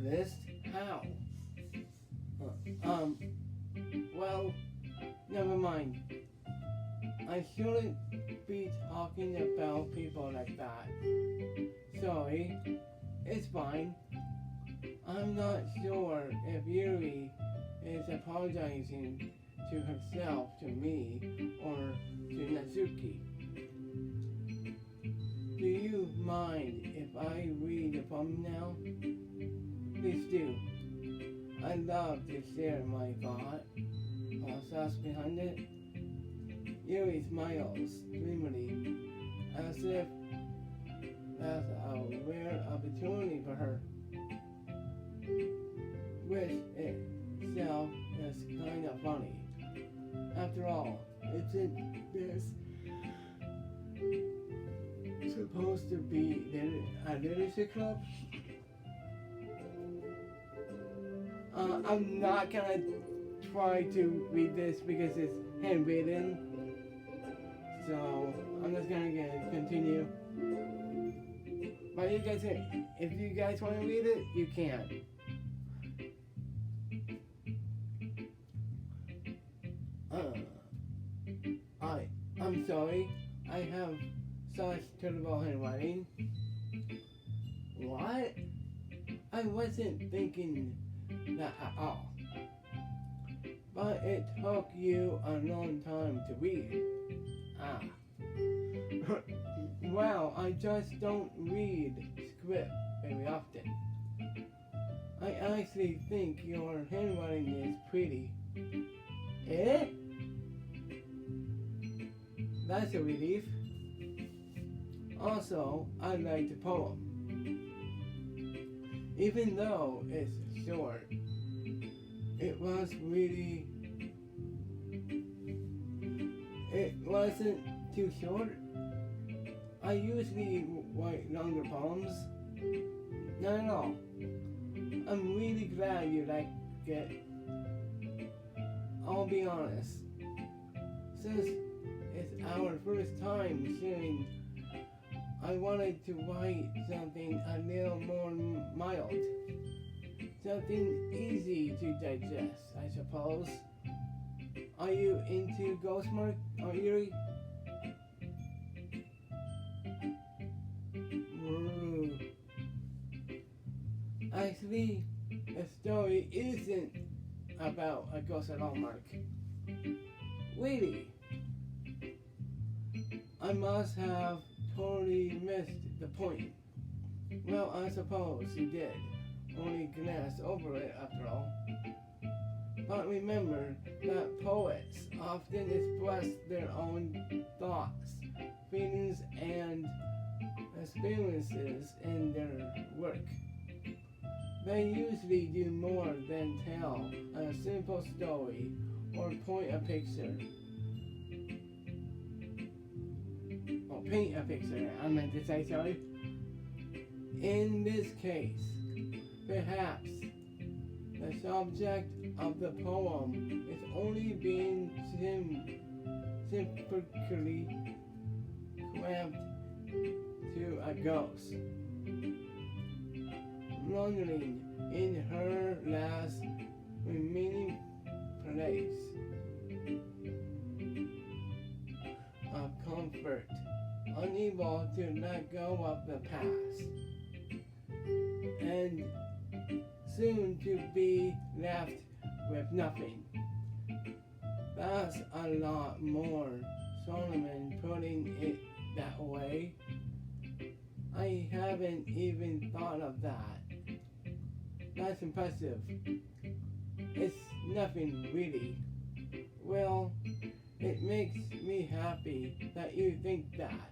list? How? Uh, well, never mind. I shouldn't be talking about people like that. Sorry, it's fine. I'm not sure if Yuri is apologizing to herself, to me, or to Natsuki. Do you mind if I read the poem now? Please do. I'd love to share my thought, process behind it. Yuri smiles dreamily, as if that's a rare opportunity for her, which itself is kind of funny. After all, isn't this supposed to be a literature club? I'm not gonna try to read this because it's handwritten, so I'm just gonna continue. But you guys, if you guys want to read it, you can. I'm sorry, I have such terrible handwriting. What? I wasn't thinking that at all. But it took you a long time to read. Ah. Well, I just don't read script very often. I actually think your handwriting is pretty. Eh? That's a relief. Also, I like the poem. Even though it's short, it wasn't too short. I usually write longer poems. Not at all. I'm really glad you like it. I'll be honest. Since it's our first time sharing, I wanted to write something a little more mild. Something easy to digest, I suppose. Are you into Ghostmark or Yuri? Actually, the story isn't about a ghost at all, Mark. Really? I must have totally missed the point. Well, I suppose you did. Only glanced over it after all. But remember that poets often express their own thoughts, feelings, and experiences in their work. They usually do more than tell a simple story or paint a picture. I meant to say, sorry. In this case, perhaps the subject of the poem is only being sympathetically cramped to a ghost, wandering in her last remaining place of comfort, unable to let go of the past, and soon to be left with nothing. That's a lot more, Solomon putting it that way. I haven't even thought of that. That's impressive. It's nothing really. Well, it makes me happy that you think that.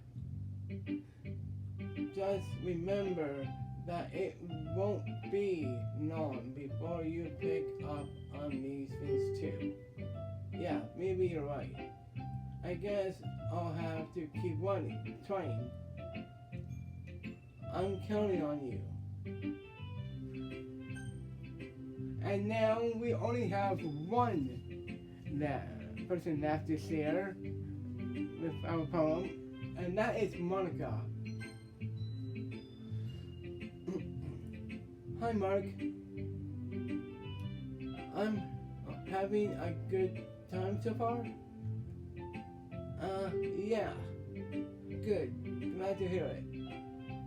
Just remember that it won't be long before you pick up on these things too. Yeah, maybe you're right. I guess I'll have to keep trying. I'm counting on you. And now we only have one person left to share with our poem, and that is Monica. Hi Mark, I'm having a good time so far? Yeah. Good. Glad to hear it.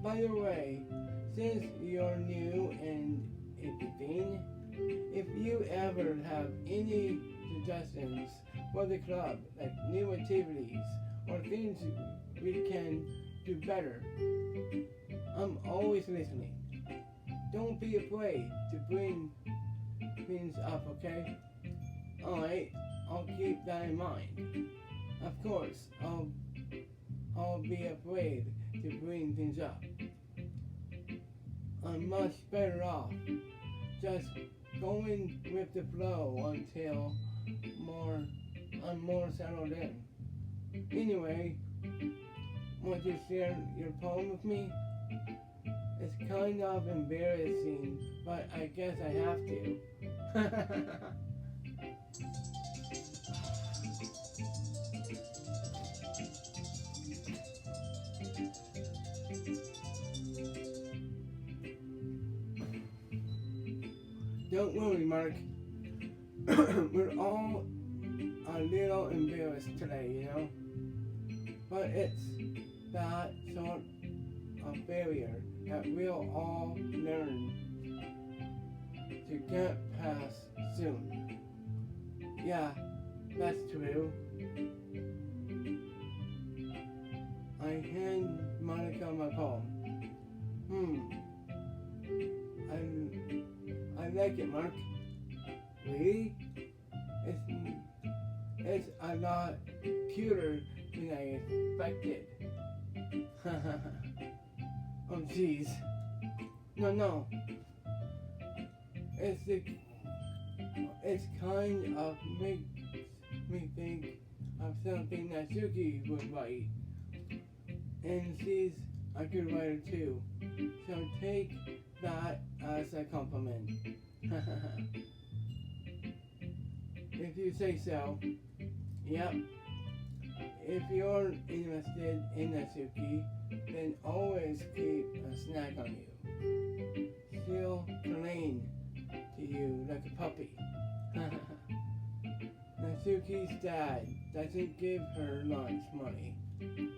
By the way, since you're new and everything, if you ever have any suggestions for the club, like new activities or things we can do better, I'm always listening. Don't be afraid to bring things up, okay? Alright, I'll keep that in mind. Of course, I'll be afraid to bring things up. I'm much better off just going with the flow until I'm more settled in. Anyway, want to share your poem with me? It's kind of embarrassing, but I guess I have to. Don't worry, Mark. We're all a little embarrassed today, you know? But it's that sort of barrier that we'll all learn to get past soon. Yeah, that's true. I hand Monica my poem. I like it, Mark. Really? It's a lot cuter than I expected. Oh, jeez. No. It's kind of makes me think of something that Suki would write. And she's a good writer too. So take that as a compliment. If you say so. Yep. If you're interested in Natsuki, then always keep a snack on you. She'll cling to you like a puppy. Natsuki's dad doesn't give her lunch money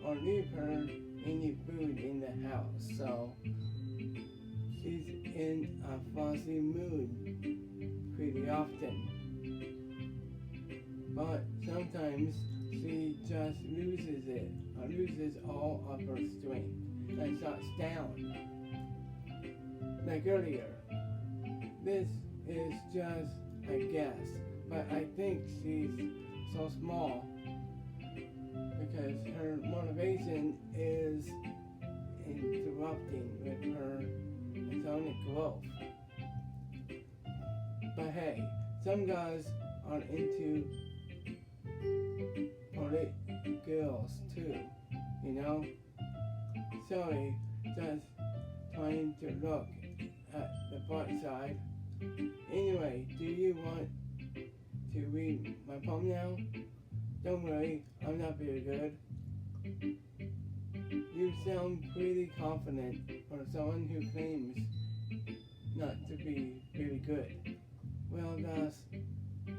or leave her any food in the house, so she's in a fussy mood pretty often. But sometimes she just loses it, or loses all of her strength, and shuts down. Like earlier. This is just a guess, but I think she's so small because her motivation is interrupting with her sonic growth. But hey, some guys are into polite girls too, you know? Sorry, just trying to look at the bright side. Anyway, do you want to read my poem now? Don't worry, I'm not very good. You sound pretty confident for someone who claims not to be very good. Well, that's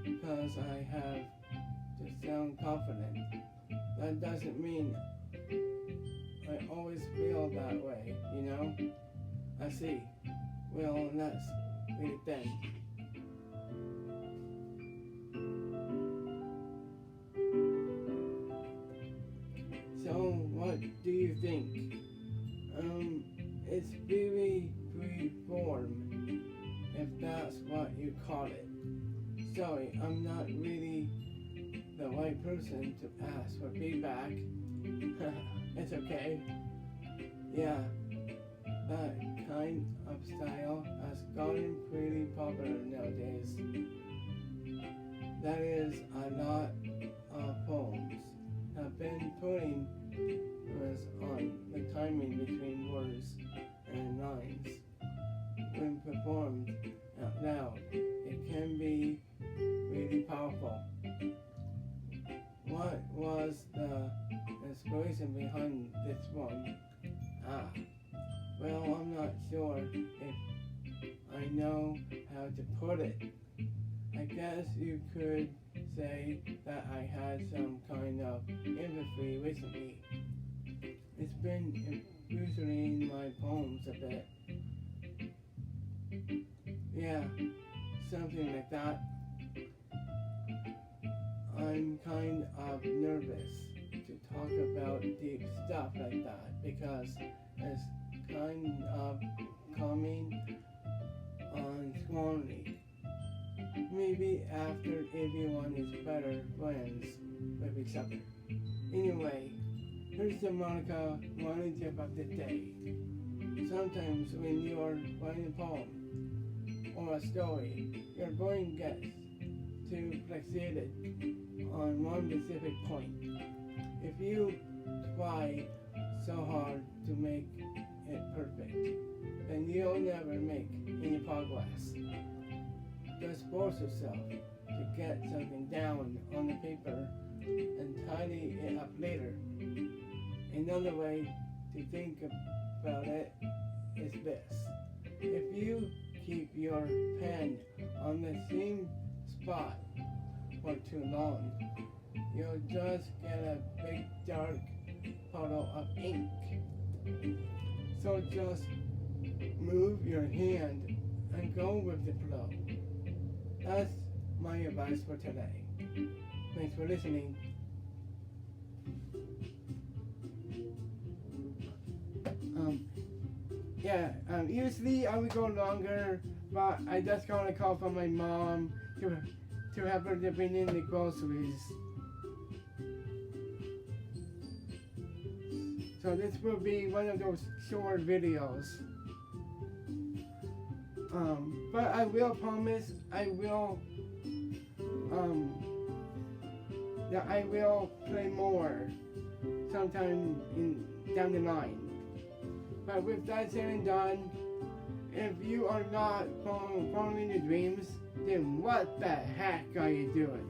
because I have to sound confident. That doesn't mean I always feel that way, you know? I see. Well, let's read it then. So, what do you think? It's very free form, if that's what you call it. Sorry, I'm not really the right person to ask for feedback. It's okay. Yeah, that kind of style has gotten pretty popular nowadays. That is, a lot of poems have been putting us on the timing between words and lines. When performed out loud, it can be really powerful. What was the inspiration behind this one? Well, I'm not sure if I know how to put it. I guess you could say that I had some kind of empathy recently. It's been illustrating my poems a bit. Yeah, something like that. I'm kind of nervous to talk about deep stuff like that because it's kind of coming on squally. Maybe after everyone is better friends with each other. Anyway, here's the Monica morning tip of the day. Sometimes when you are writing a poem or a story, your brain gets too fixated on one specific point. If you try so hard to make it perfect, then you'll never make any progress. Just force yourself to get something down on the paper and tidy it up later. Another way to think about it is this. If you keep your pen on the same spot for too long, you'll just get a big dark puddle of ink. So just move your hand and go with the flow. That's my advice for today. Thanks for listening. Usually I would go longer, but I just got a call from my mom to have her to bring in the groceries. So this will be one of those short videos. But I will promise I will play more sometime down the line. But with that said and done, if you are not following your dreams, then what the heck are you doing?